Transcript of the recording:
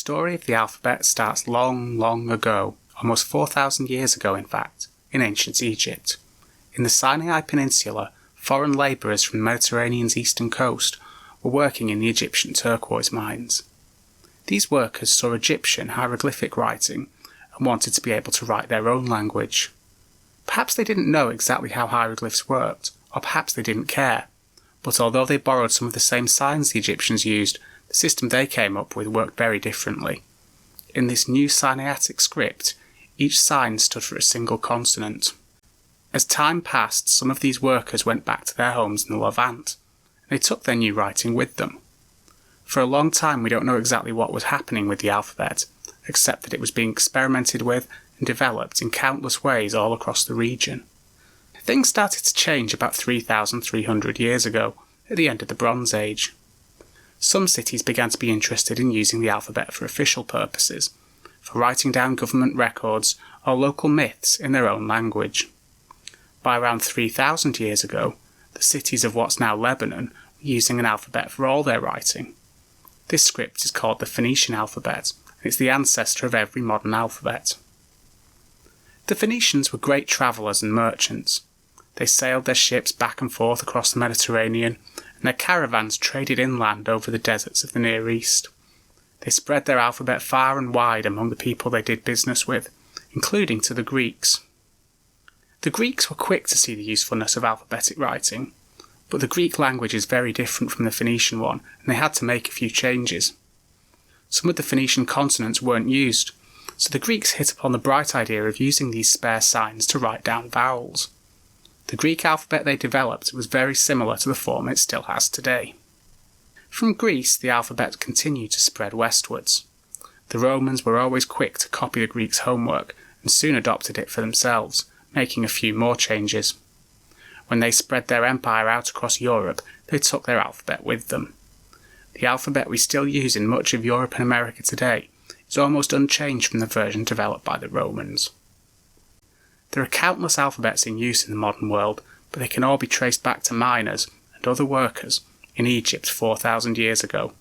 story of the alphabet starts long, long ago, almost 4,000 years ago in fact, in ancient Egypt. In the Sinai Peninsula, foreign labourers from the Mediterranean's eastern coast were working in the Egyptian turquoise mines. These workers saw Egyptian hieroglyphic writing and wanted to be able to write their own language. Perhaps they didn't know exactly how hieroglyphs worked, or perhaps they didn't care, but although they borrowed some of the same signs the Egyptians used, the system they came up with worked very differently. In this new Sinaitic script, each sign stood for a single consonant. As time passed, some of these workers went back to their homes in the Levant, and they took their new writing with them. For a long time we don't know exactly what was happening with the alphabet, except that it was being experimented with and developed in countless ways all across the region. Things started to change about 3,300 years ago, at the end of the Bronze Age. Some cities began to be interested in using the alphabet for official purposes, for writing down government records or local myths in their own language. By around 3,000 years ago, the cities of what's now Lebanon were using an alphabet for all their writing. This script is called the Phoenician Alphabet, and it's the ancestor of every modern alphabet. The Phoenicians were great travellers and merchants. They sailed their ships back and forth across the Mediterranean, and their caravans traded inland over the deserts of the Near East. They spread their alphabet far and wide among the people they did business with, including to the Greeks. The Greeks were quick to see the usefulness of alphabetic writing, but the Greek language is very different from the Phoenician one, and they had to make a few changes. Some of the Phoenician consonants weren't used, so the Greeks hit upon the bright idea of using these spare signs to write down vowels. The Greek alphabet they developed was very similar to the form it still has today. From Greece, the alphabet continued to spread westwards. The Romans were always quick to copy the Greeks' homework and soon adopted it for themselves, making a few more changes. When they spread their empire out across Europe, they took their alphabet with them. The alphabet we still use in much of Europe and America today is almost unchanged from the version developed by the Romans. There are countless alphabets in use in the modern world, but they can all be traced back to miners and other workers in Egypt 4,000 years ago.